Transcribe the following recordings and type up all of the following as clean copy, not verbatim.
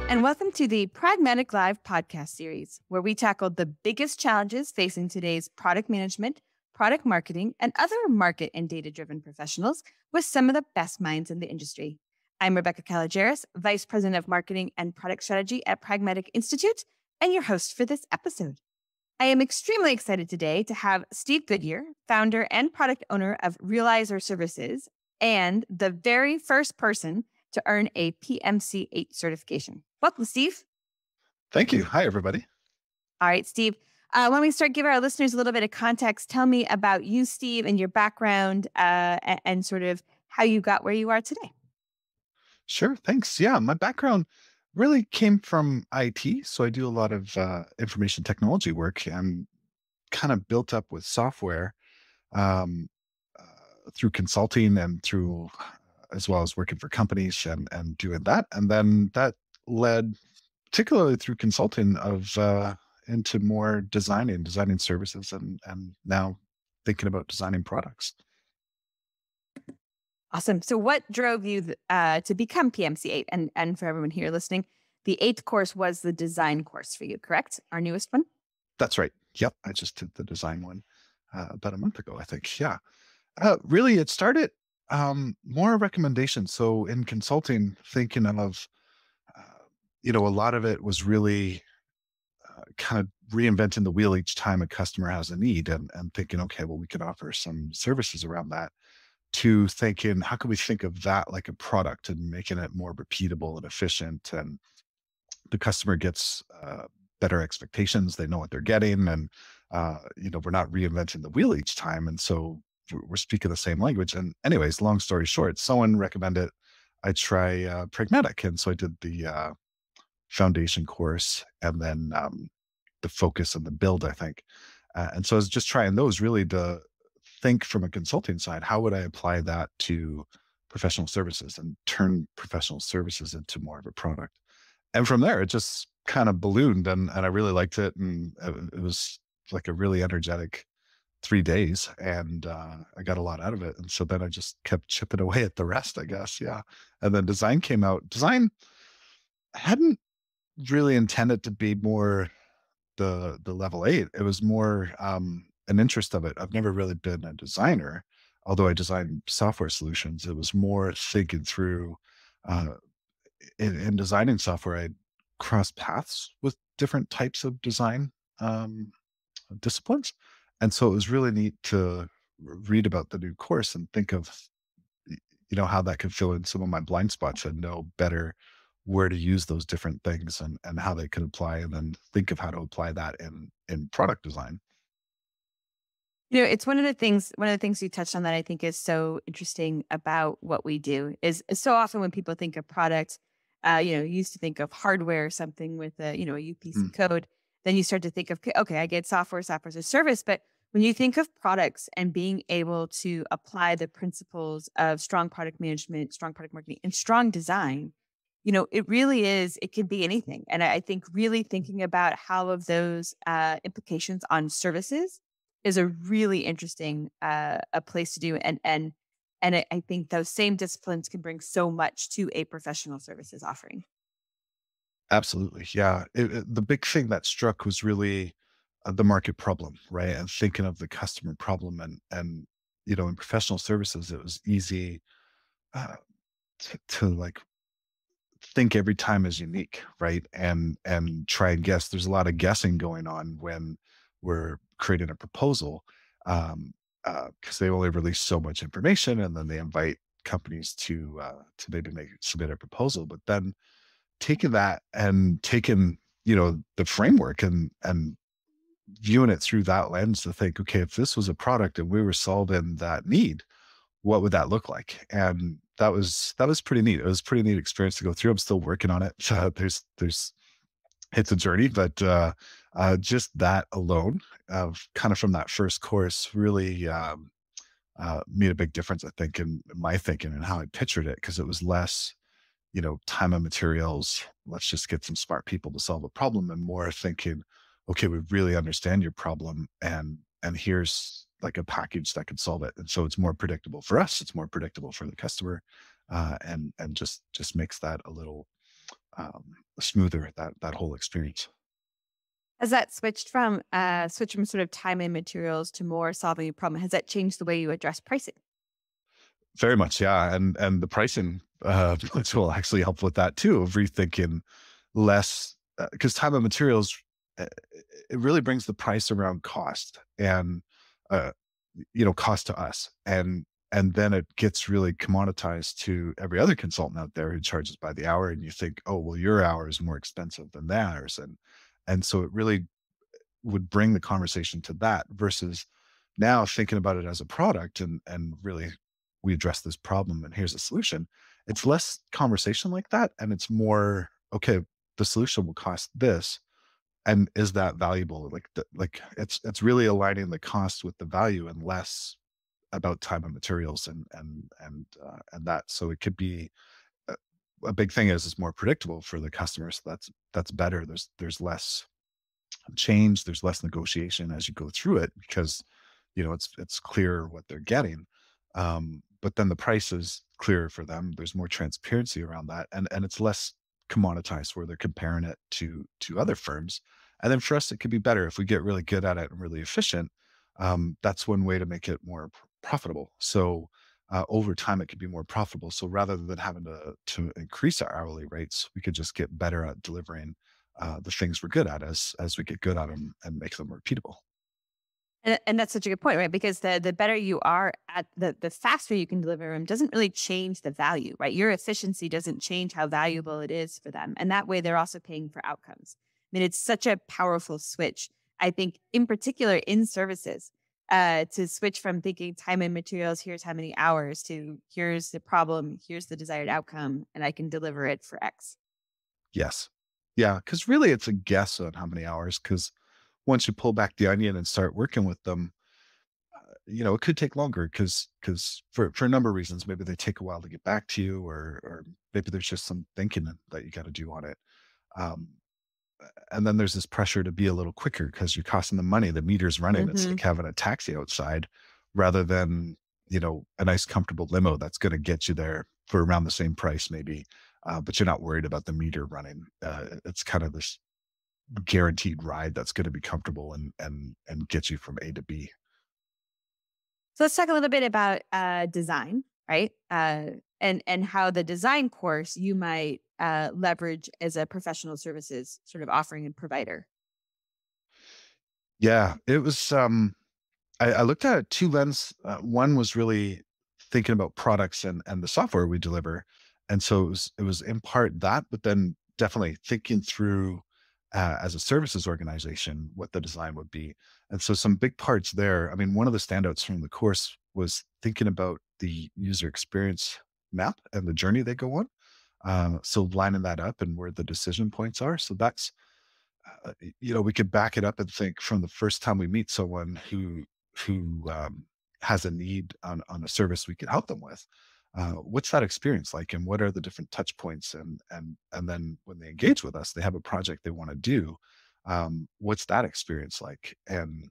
and welcome to the Pragmatic Live podcast series, where we tackle the biggest challenges facing today's product management, product marketing, and other market and data-driven professionals with some of the best minds in the industry. I'm Rebecca Kalogeris, Vice President of Marketing and Product Strategy at Pragmatic Institute, and your host for this episode. I am extremely excited today to have Steve Goodyear, founder and product owner of Realizer Services, and the very first person to earn a PMC VIII certification. Welcome, Steve. Thank you. Hi, everybody. All right, Steve. Why don't we start giving our listeners a little bit of context? Tell me about you, Steve, and your background and sort of how you got where you are today. Sure. Thanks. Yeah, my background really came from IT. So I do a lot of information technology work and kind of built up with software um, through consulting and through as well as working for companies and doing that. And then that led, particularly through consulting, of into more designing services and now thinking about designing products. Awesome. So what drove you to become PMC VIII? And for everyone here listening, the 8th course was the design course for you, correct? Our newest one? That's right. Yep. I just did the design one about a month ago, I think. Yeah. Really, it started more a recommendation. So in consulting, thinking of, a lot of it was really kind of reinventing the wheel each time a customer has a need and thinking, okay, well, we could offer some services around that, to thinking, how can we think of that like a product and making it more repeatable and efficient, and the customer gets better expectations. They know what they're getting, and we're not reinventing the wheel each time. And so we're speaking the same language. And anyways, long story short, someone recommended I try Pragmatic. And so I did the foundation course and then the focus and the build, I think. And so I was just trying those really to think from a consulting side, how would I apply that to professional services and turn professional services into more of a product? And from there, it just kind of ballooned and I really liked it. And it was like a really energetic 3 days and I got a lot out of it. And so then I just kept chipping away at the rest, I guess. Yeah. And then design came out. Design hadn't really intended to be more the level 8. It was more an interest of it. I've never really been a designer, although I design software solutions. It was more thinking through uh, in designing software. I crossed paths with different types of design disciplines. And so it was really neat to read about the new course and think of, how that could fill in some of my blind spots and know better where to use those different things and how they could apply, and then think of how to apply that in product design. It's one of the things you touched on that I think is so interesting about what we do is so often when people think of product, you used to think of hardware, something with a UPC code. Then you start to think of, okay, I get software as a service. But when you think of products and being able to apply the principles of strong product management, strong product marketing, and strong design, it really is, it could be anything. And I think really thinking about how of those implications on services is a really interesting a place to do. And I think those same disciplines can bring so much to a professional services offering. Absolutely. Yeah. The big thing that struck was really the market problem, right? And thinking of the customer problem in professional services, it was easy uh, to like think every time is unique, right? And try and guess. There's a lot of guessing going on when we're creating a proposal, because they only release so much information, and then they invite companies to maybe submit a proposal. But then taking that and taking the framework and viewing it through that lens to think, okay, if this was a product and we were solving that need, what would that look like? And that was pretty neat. It was a pretty neat experience to go through. I'm still working on it. It's a journey, but just that alone, of kind of from that first course, really made a big difference, I think, in my thinking and how I pictured it, because it was less, time and materials. Let's just get some smart people to solve a problem, and more thinking, okay, we really understand your problem, and here's like a package that can solve it. And so it's more predictable for us. It's more predictable for the customer, and just makes that a little smoother, that whole experience. Has that switched from sort of time and materials to more solving a problem? Has that changed the way you address pricing? Very much, yeah, and the pricing which will actually help with that too, of rethinking less because time and materials, uh, it really brings the price around cost and uh, cost to us, and then it gets really commoditized to every other consultant out there who charges by the hour, and you think, oh well, your hour is more expensive than theirs, and so it really would bring the conversation to that versus now thinking about it as a product and really we address this problem and here's a solution. It's less conversation like that and it's more okay, the solution will cost this and is that valuable? Like it's really aligning the cost with the value and less about time and materials and that. So it could be a, a big thing is it's more predictable for the customer. So that's better. There's less change, there's less negotiation as you go through it because it's clear what they're getting. But then the price is clearer for them. There's more transparency around that, and it's less commoditized where they're comparing it to other firms. And then for us, it could be better if we get really good at it and really efficient. That's one way to make it more profitable. So over time, it could be more profitable. So rather than having to increase our hourly rates, we could just get better at delivering the things we're good at as we get good at them and make them repeatable. And that's such a good point, right? Because the better you are at the faster you can deliver them doesn't really change the value, right? Your efficiency doesn't change how valuable it is for them. And that way they're also paying for outcomes. I mean, it's such a powerful switch. I think in particular in services, to switch from thinking time and materials, here's how many hours to here's the problem, here's the desired outcome, and I can deliver it for X. Yes. Yeah, because really it's a guess on how many hours. Because once you pull back the onion and start working with them, it could take longer because for a number of reasons, maybe they take a while to get back to you or maybe there's just some thinking that you gotta do on it. Um, and then there's this pressure to be a little quicker because you're costing them money. The meter's running. It's Hmm. like having a taxi outside rather than, a nice comfortable limo that's gonna get you there for around the same price maybe, but you're not worried about the meter running. It's kind of this guaranteed ride that's gonna be comfortable and get you from A to B. So let's talk a little bit about design, right? And how the design course you might leverage as a professional services sort of offering and provider. Yeah, it was, I looked at it 2 lens. One was really thinking about products and the software we deliver, and so it was in part that, but then definitely thinking through, as a services organization, what the design would be. And so some big parts there. I mean, one of the standouts from the course was thinking about the user experience map and the journey they go on. So lining that up and where the decision points are. So that's we could back it up and think from the first time we meet someone who has a need on a service we could help them with. What's that experience like, and what are the different touch points? And then when they engage with us, they have a project they want to do. What's that experience like, and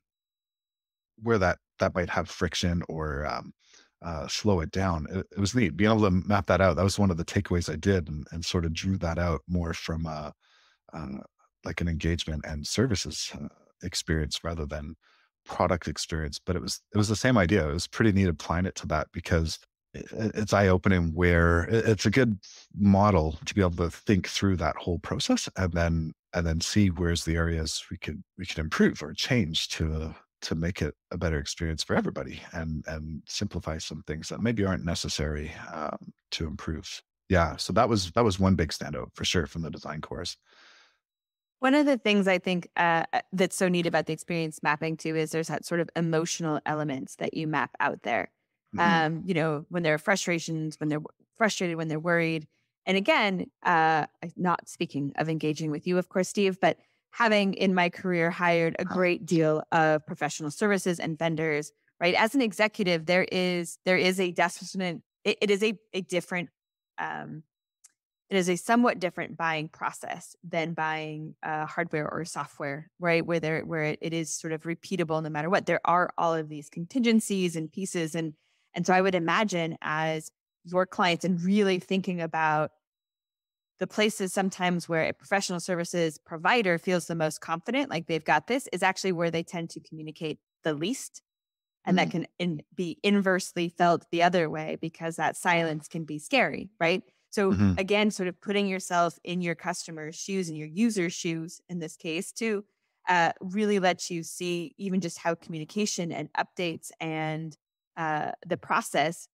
where that might have friction or slow it down. It was neat being able to map that out. That was one of the takeaways I did, and sort of drew that out more from uh, like an engagement and services experience rather than product experience. But it was the same idea. It was pretty neat applying it to that because it's eye opening. Where it's a good model to be able to think through that whole process and then see where's the areas we could improve or change to make it a better experience for everybody and simplify some things that maybe aren't necessary to improve. Yeah, so that was one big standout for sure from the design course. One of the things I think that's so neat about the experience mapping too is there's that sort of emotional elements that you map out there. Mhm. When there are frustrations, when they're frustrated, when they're worried. And again, not speaking of engaging with you, of course, Steve, but having in my career hired a great deal of professional services and vendors, right? As an executive, there is a definite, it is a different um, it is a somewhat different buying process than buying hardware or software, right? Where it is sort of repeatable no matter what. There are all of these contingencies and pieces, and so I would imagine as your clients and really thinking about the places sometimes where a professional services provider feels the most confident, like they've got this, is actually where they tend to communicate the least. And that Mm, can be inversely felt the other way because that silence can be scary, right? So mhm. again, sort of putting yourself in your customer's shoes and your user's shoes in this case to really lets you see even just how communication and updates and the process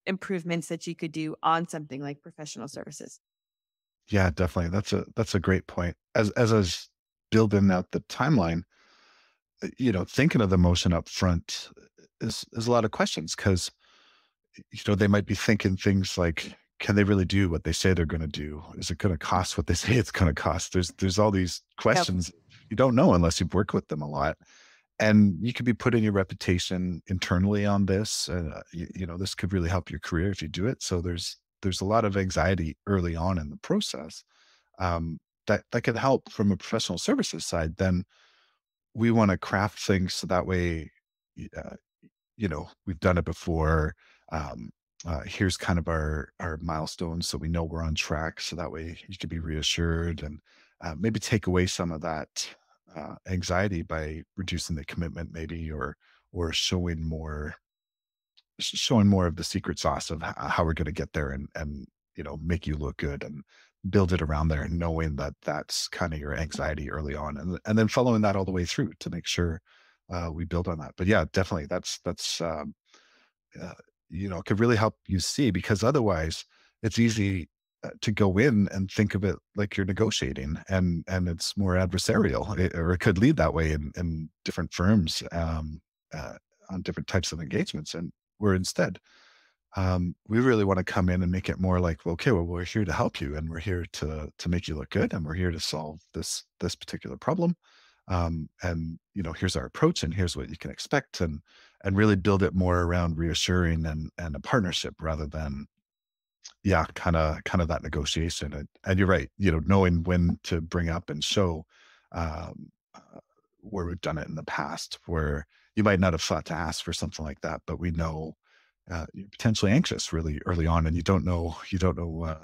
improvements that you could do on something like professional services. Yeah, definitely. That's a great point. As I was building out the timeline, thinking of the motion up front is a lot of questions because they might be thinking things like, can they really do what they say they're going to do? Is it going to cost what they say it's going to cost? There's all these Yep. questions you don't know unless you've worked with them a lot. And you could be putting your reputation internally on this. This could really help your career if you do it. So there's a lot of anxiety early on in the process, that could help from a professional services side. Then we want to craft things so that way, y- uh, we've done it before. Um, Here's kind of our milestones, so we know we're on track. So that way you can be reassured and maybe take away some of that anxiety by reducing the commitment, maybe, or showing more of the secret sauce of how we're going to get there, and make you look good and build it around there, knowing that that's kind of your anxiety early on, and then following that all the way through to make sure we build on that. But yeah, definitely, that's uh, could really help you see, because otherwise it's easy to go in and think of it like you're negotiating, and it's more adversarial, or it could lead that way in different firms, uh, on different types of engagements, and where instead we really want to come in and make it more like, well, okay, well, we're here to help you, and we're here to make you look good, and we're here to solve this particular problem. And here's our approach, and here's what you can expect, and really build it more around reassuring and a partnership rather than, yeah, kind of that negotiation. And you're right, knowing when to bring up and show, where we've done it in the past, where you might not have thought to ask for something like that, but we know you're potentially anxious really early on, and you don't know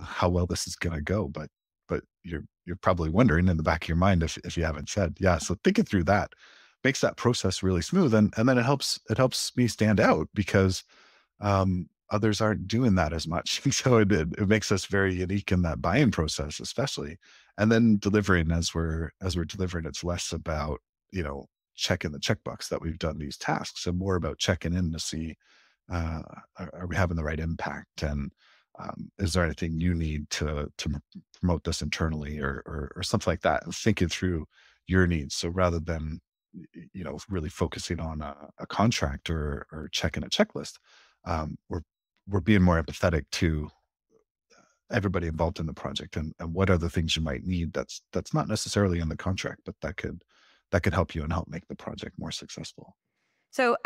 how well this is going to go, but you're probably wondering in the back of your mind, if you haven't said, yeah. So thinking through that makes that process really smooth, and then it helps me stand out because others aren't doing that as much. So it makes us very unique in that buying process, especially. And then delivering, as we're delivering, it's less about, checking the checkbox that we've done these tasks, and more about checking in to see, uh, are we having the right impact, and is there anything you need to promote this internally, or something like that, and thinking through your needs. So rather than really focusing on a contract, or checking a checklist, we're being more empathetic to everybody involved in the project, and what are the things you might need that's not necessarily in the contract, but that could help you and help make the project more successful. So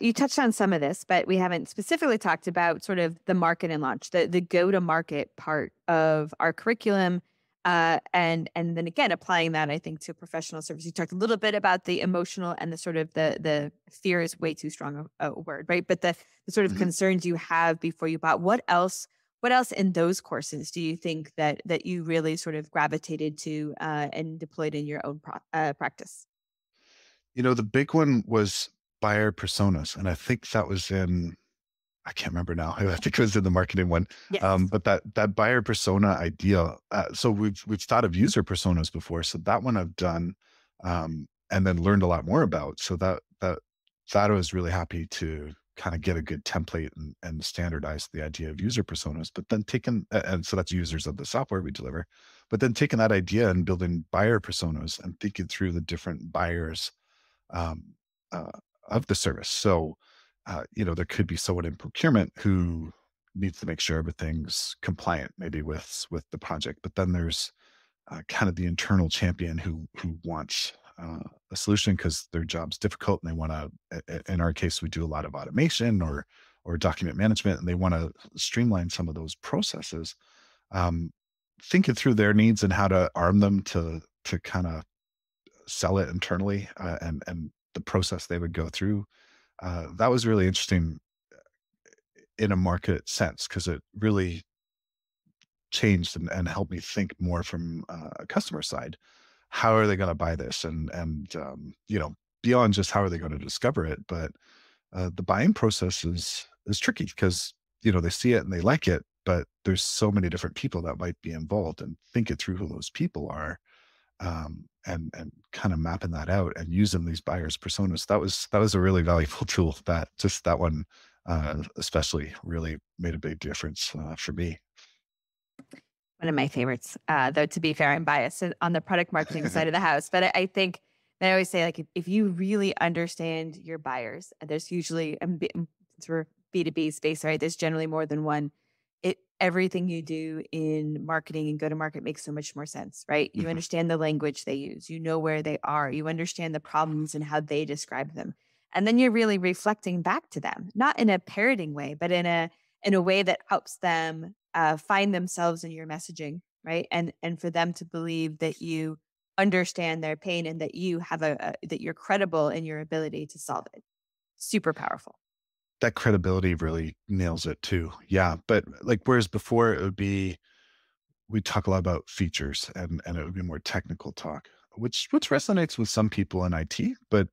you touched on some of this, but we haven't specifically talked about sort of the market and launch, the go to market part of our curriculum, and then again applying that I think to professional service. You talked a little bit about the emotional and the sort of the fear is way too strong a word, right? But the sort of Mhm. concerns you have before you bought. What else? What else in those courses do you think that you really sort of gravitated to and deployed in your own practice? The big one was buyer personas, and I think that was in, I can't remember now. I think it was in the marketing one. Yes. But that buyer persona idea. So we've thought of user personas before. So that one I've done, and then learned a lot more about. So that I was really happy to kind of get a good template, and standardize the idea of user personas. But then and so that's users of the software we deliver. But then taking that idea and building buyer personas and thinking through the different buyers, um, uh, of the service. So, there could be someone in procurement who needs to make sure everything's compliant, maybe with the project. But then there's kind of the internal champion who wants a solution because their job's difficult, and they want to. In our case, we do a lot of automation or document management, and they want to streamline some of those processes. Um, Thinking through their needs and how to arm them to kind of sell it internally, and the process they would go through. That was really interesting in a market sense, because it really changed and helped me think more from a customer side. How are they going to buy this? Beyond just how are they going to discover it, but the buying process is tricky because they see it and they like it, but there's so many different people that might be involved, and think it through who those people are, and kind of mapping that out and using these buyers personas. That was a really valuable tool. That one especially really made a big difference for me. One of my favorites, though, to be fair, I'm biased on the product marketing side of the house. But I think I always say, like, if you really understand your buyers, and there's usually, since we're B2B space, right? There's generally more than one. Everything you do in marketing and go to market makes so much more sense, right? You Mhm. understand the language they use, you know where they are, you understand the problems and how they describe them. And then you're really reflecting back to them, not in a parroting way, but in a way that helps them find themselves in your messaging, right? And for them to believe that you understand their pain and that you have that you're credible in your ability to solve it. Super powerful. That credibility really nails it too. Yeah, but like whereas before it would be we talk a lot about features and it would be more technical talk, which resonates with some people in IT, but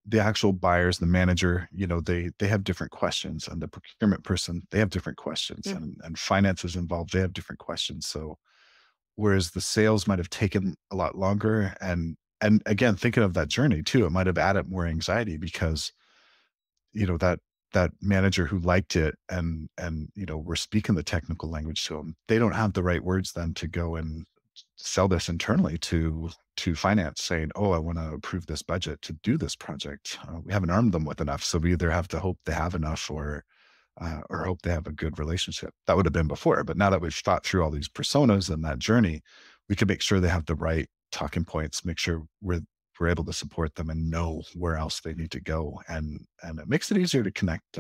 the actual buyers, the manager, they have different questions, and the procurement person, they have different questions, Mm. and finances involved, they have different questions. So whereas the sales might have taken a lot longer, and again, thinking of that journey too, it might have added more anxiety because that manager who liked it and we're speaking the technical language to them, they don't have the right words then to go and sell this internally to finance, saying, "Oh, I want to approve this budget to do this project." We haven't armed them with enough, so we either have to hope they have enough, or hope they have a good relationship. That would have been before, but now that we've thought through all these personas and that journey, we can make sure they have the right talking points, make sure we're able to support them and know where else they need to go, and it makes it easier to connect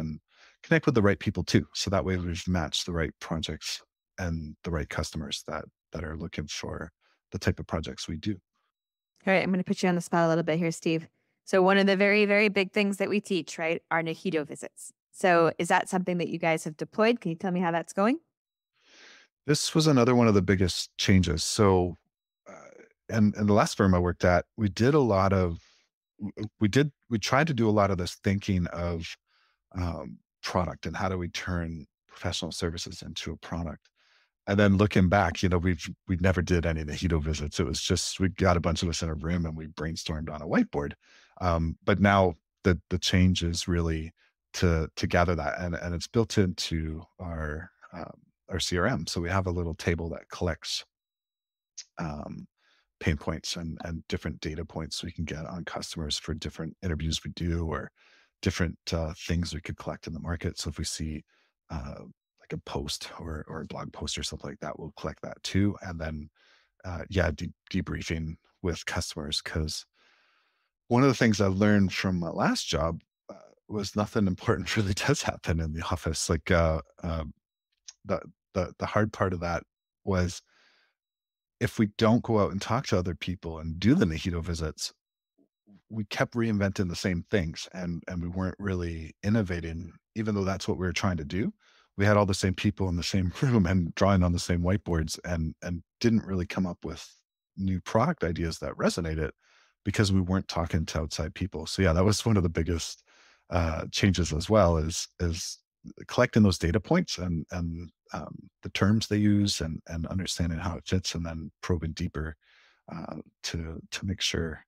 with the right people too. So that way we've matched the right projects and the right customers that are looking for the type of projects we do. All right, I'm going to put you on the spot a little bit here, Steve. So, one of the very, very big things that we teach, right, are Nahido visits. So, is that something that you guys have deployed? Can you tell me how that's going? This was another one of the biggest changes. So, uh, and the last firm I worked at, we did a lot of we tried to do a lot of this thinking of product and how do we turn professional services into a product. And then looking back, we never did any of the Hito visits. It was just we got a bunch of us in a room and we brainstormed on a whiteboard. But now the change is really to gather that, and it's built into our CRM. So we have a little table that collects um, pain points and different data points we can get on customers for different interviews we do, or different things we could collect in the market. So if we see like a post or a blog post or something like that, we'll collect that too. And then debriefing with customers, because one of the things I learned from my last job was nothing important really does happen in the office. Like the the hard part of that was if we don't go out and talk to other people and do the Nahito visits, we kept reinventing the same things, and we weren't really innovating, even though that's what we were trying to do. We had all the same people in the same room and drawing on the same whiteboards, and didn't really come up with new product ideas that resonated because we weren't talking to outside people. So yeah, that was one of the biggest changes as well, is collecting those data points and the terms they use, and understanding how it fits, and then probing deeper to make sure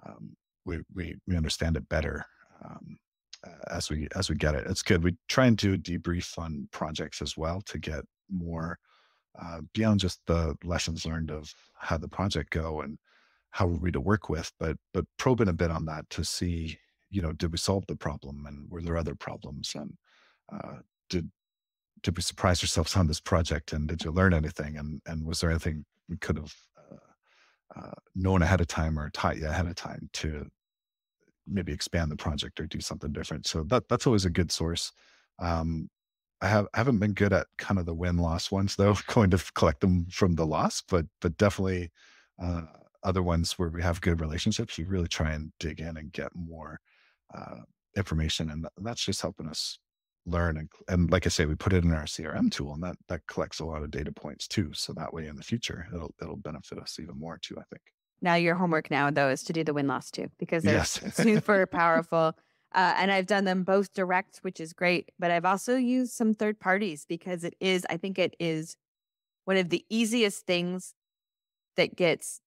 um, we understand it better um, as we get it. It's good. We try and do a debrief on projects as well to get more beyond just the lessons learned of how the project go and how were we to work with, but probing a bit on that to see, did we solve the problem, and were there other problems, and uh, did did we surprise ourselves on this project, and did you learn anything, and was there anything we could have known ahead of time or taught you ahead of time to maybe expand the project or do something different. So that's always a good source. Um, I haven't been good at kind of the win loss ones though, going to collect them from the loss, but definitely uh, other ones where we have good relationships. We really try and dig in and get more uh, information, and that's just helping us learn. And like I say, we put it in our CRM tool, and that collects a lot of data points too. So that way in the future, it'll benefit us even more too, I think. Now your homework now though is to do the win-loss too, because they're Yes. super powerful. And I've done them both direct, which is great, but I've also used some third parties because I think it is one of the easiest things that gets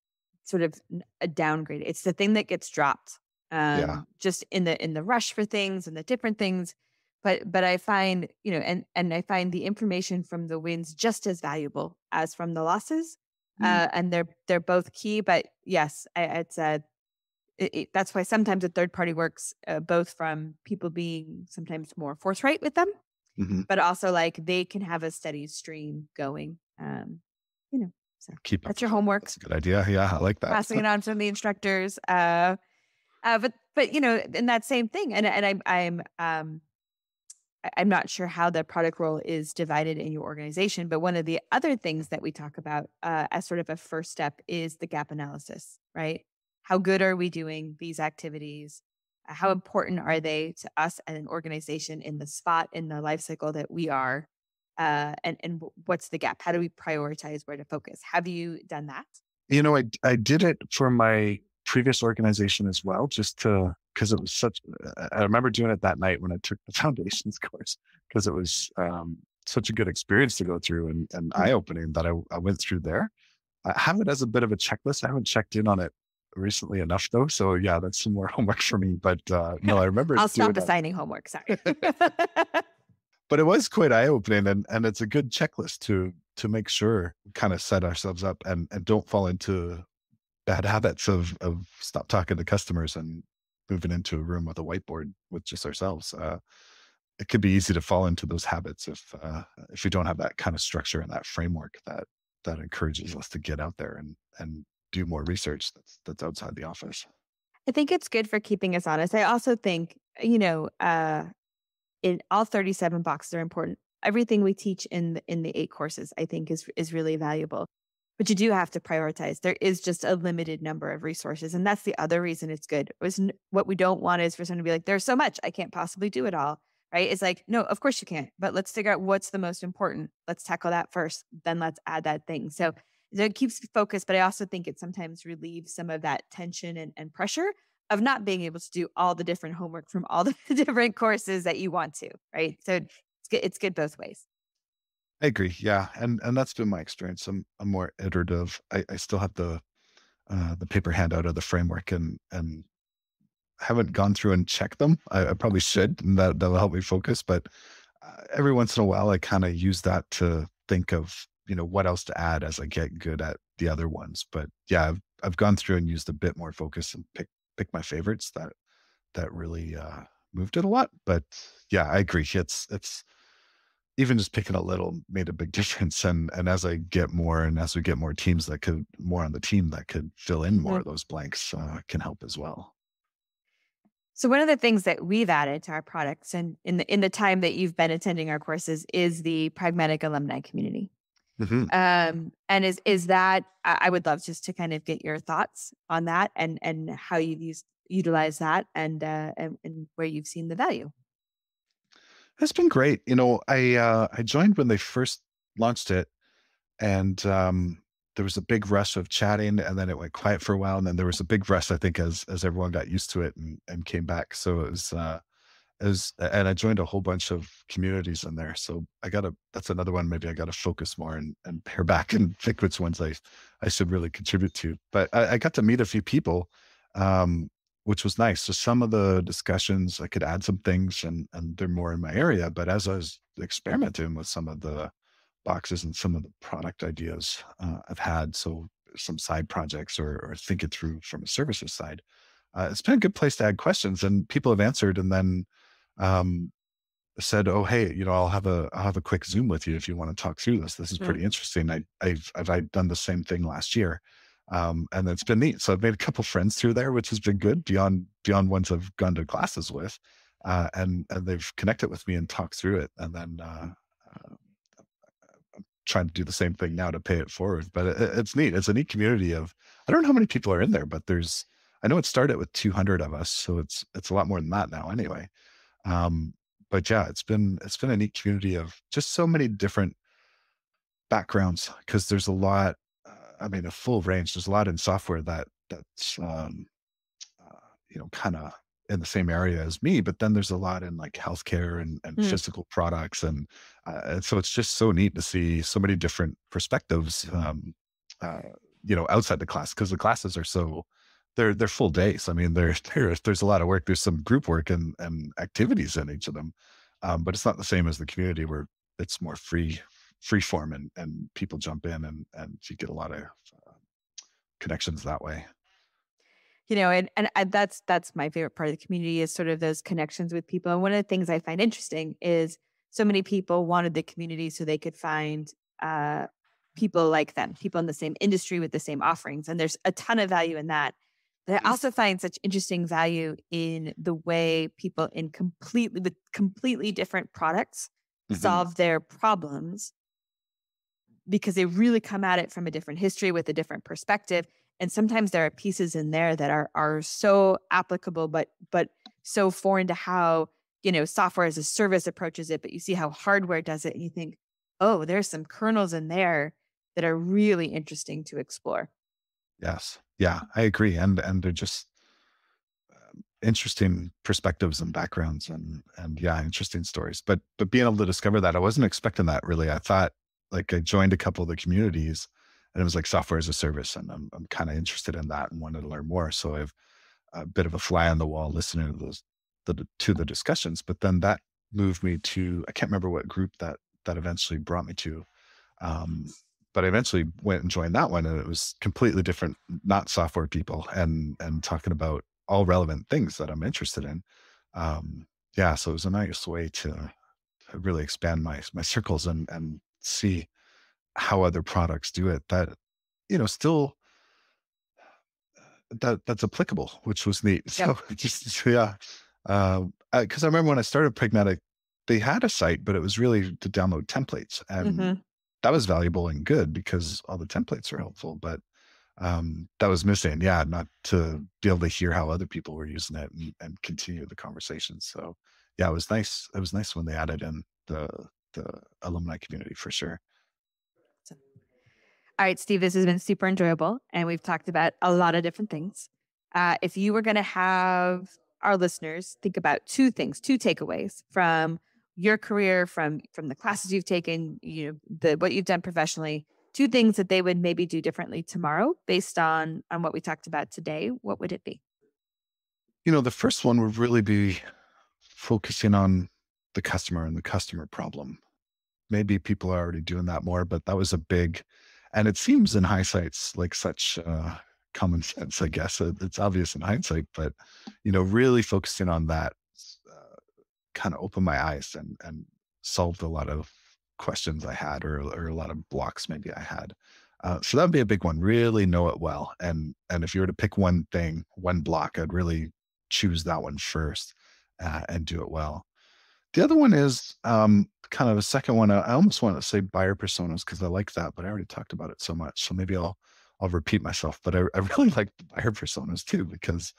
sort of a downgrade. It's the thing that gets dropped, Yeah. just in the rush for things and the different things. But I find, and I find the information from the wins just as valuable as from the losses. Mm. And they're both key. But yes, that's why sometimes a third party works, both from people being sometimes more forthright with them, Hmm. but also like they can have a steady stream going. So Keep up that's your with it. homework. That's a good idea. Yeah, I like that. Passing it on from the instructors. But in that same thing, and I'm not sure how the product role is divided in your organization, but one of the other things that we talk about as sort of a first step is the gap analysis, right? How good are we doing these activities? How important are they to us as an organization in the spot in the life cycle that we are? What's the gap? How do we prioritize where to focus? Have you done that? I did it for my previous organization as well, just to, because it was such, I remember doing it that night when I took the foundations course, because it was such a good experience to go through and Mhm. eye opening that I went through there. I have it as a bit of a checklist. I haven't checked in on it recently enough though. So yeah, that's some more homework for me. But no, I remember I'll doing stop assigning homework. Sorry. But it was quite eye-opening, and it's a good checklist to make sure we kind of set ourselves up and don't fall into bad habits of stop talking to customers and moving into a room with a whiteboard with just ourselves. It could be easy to fall into those habits if we don't have that kind of structure and that framework that encourages us to get out there and do more research that's outside the office. I think it's good for keeping us honest. I also think, in all 37 boxes are important. Everything we teach in the 8 courses, I think is really valuable. But you do have to prioritize. There is just a limited number of resources, and that's the other reason it's good. What we don't want is for someone to be like, "There's so much, I can't possibly do it all." Right? It's like, no, of course you can't. But let's figure out what's the most important. Let's tackle that first. Then let's add that thing. So it keeps focus, but I also think it sometimes relieves some of that tension and pressure of not being able to do all the different homework from all the different courses that you want to, right? So it's good both ways. I agree. Yeah, and that's been my experience. I'm more iterative. I still have the paper handout of the framework and haven't gone through and checked them. I probably should, and that'll help me focus. But every once in a while, I kind of use that to think of what else to add as I get good at the other ones. But yeah, I've gone through and used a bit more focus and pick my favorites that really moved it a lot. But yeah, I agree. It's even just picking a little made a big difference. And as I get more, and as we get more teams that could more on the team that could fill in more Mhm. of those blanks, can help as well. So one of the things that we've added to our products and in the time that you've been attending our courses is the Pragmatic Alumni Community. Hmm. And is that I would love just to kind of get your thoughts on that and how you've utilize that and where you've seen the value. It's been great. I joined when they first launched it, and there was a big rush of chatting, and then it went quiet for a while, and then there was a big rush, I think, as everyone got used to it and came back. So and I joined a whole bunch of communities in there. So that's another one. Maybe I got to focus more and pare back and pick which ones I should really contribute to. But I got to meet a few people, um, which was nice. So some of the discussions I could add some things and they're more in my area. But as I was experimenting with some of the boxes and some of the product ideas I've had, so some side projects or think it through from a services side, it's been a good place to add questions and people have answered and then um, said, "Oh, hey, I'll have a quick Zoom with you if you want to talk through this. This is Mm. pretty interesting. I've done the same thing last year, and it's been neat. So I've made a couple friends through there, which has been good beyond ones I've gone to classes with, and they've connected with me and talked through it, and then trying to do the same thing now to pay it forward. But it's neat. It's a neat community of I don't know how many people are in there, but I know it started with 200 of us, so it's a lot more than that now anyway. Um, But yeah, it's been a neat community of just so many different backgrounds because there's a lot. I mean, a full range. There's a lot in software that's kind of in the same area as me, but then there's a lot in like healthcare and Mm. physical products, and so it's just so neat to see so many different perspectives, uh, outside the class because the classes are so they're full days. I mean, there's a lot of work. There's some group work and activities in each of them, but it's not the same as the community where it's more free form and people jump in and you get a lot of uh, connections that way. And that's my favorite part of the community is sort of those connections with people. And one of the things I find interesting is so many people wanted the community so they could find uh, people like them, people in the same industry with the same offerings. And there's a ton of value in that. But I also find such interesting value in the way people with completely different products Hmm. solve their problems because they really come at it from a different history with a different perspective. And sometimes there are pieces in there that are so applicable, but so foreign to how, software as a service approaches it. But you see how hardware does it, and you think, oh, there's some kernels in there that are really interesting to explore. Yes. Yeah, I agree. And they're just interesting perspectives and backgrounds and yeah, interesting stories. But being able to discover that, I wasn't expecting that really. I thought like I joined a couple of the communities and it was like software as a service. And I'm kind of interested in that and wanted to learn more. So I've a bit of a fly on the wall listening to the discussions. But then that moved me to I can't remember what group that eventually brought me to. Um, but I eventually went and joined that one, and it was completely different, not software people, and talking about all relevant things that I'm interested in. Yeah, so it was a nice way to really expand my circles and see how other products do it. That still that's applicable, which was neat. Yep. So just yeah, because I remember when I started Pragmatic, they had a site, but it was really to download templates, and Hmm. that was valuable and good because all the templates are helpful. But that was missing. Yeah, not to be able to hear how other people were using it and continue the conversation. So yeah, it was nice. It was nice when they added in the alumni community for sure. All right, Steve, this has been super enjoyable, and we've talked about a lot of different things. If you were going to have our listeners think about two things, two takeaways from your career, from the classes you've taken, what you've done professionally, two things that they would maybe do differently tomorrow based on what we talked about today, what would it be? The first one would really be focusing on the customer and the customer problem. Maybe people are already doing that more, but that was a big, and it seems in hindsight's like such common sense, I guess. It's obvious in hindsight, but really focusing on that uh, kind of opened my eyes and solved a lot of questions I had or a lot of blocks maybe I had. So that would be a big one. Really know it well, and if you were to pick one thing, one block, I'd really choose that one first and do it well. The other one is kind of a second one. I almost want to say buyer personas because I like that, but I already talked about it so much. So maybe I'll repeat myself. But I really like the buyer personas too because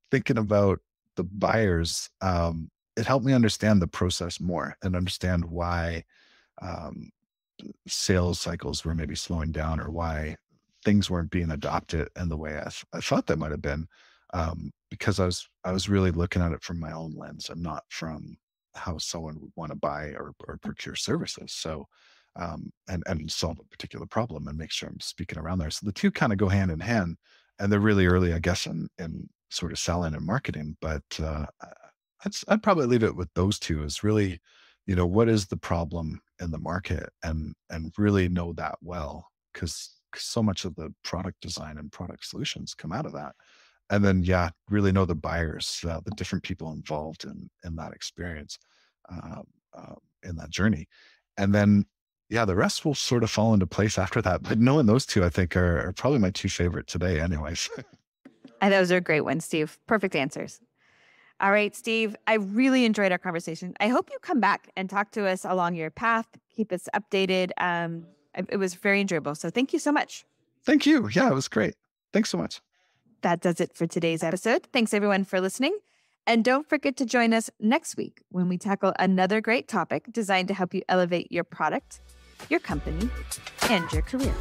thinking about the buyers, it helped me understand the process more and understand why um, sales cycles were maybe slowing down or why things weren't being adopted in the way I thought they might have been. Because I was really looking at it from my own lens and not from how someone would want to buy or procure services. So and solve a particular problem and make sure I'm speaking around there. So the two kind of go hand in hand, and they're really early, I guess, in sort of selling and marketing. But I'd probably leave it with those two. Is really, what is the problem in the market, and really know that well, because so much of the product design and product solutions come out of that. And then, yeah, really know the buyers, the different people involved in that experience, um, in that journey, and then, yeah, the rest will sort of fall into place after that. But knowing those two, I think, are probably my two favorite today, anyways. And those are great ones, Steve. Perfect answers. All right, Steve, I really enjoyed our conversation. I hope you come back and talk to us along your path, keep us updated. It was very enjoyable. So thank you so much. Thank you. Yeah, it was great. Thanks so much. That does it for today's episode. Thanks everyone for listening. And don't forget to join us next week when we tackle another great topic designed to help you elevate your product, your company, and your career.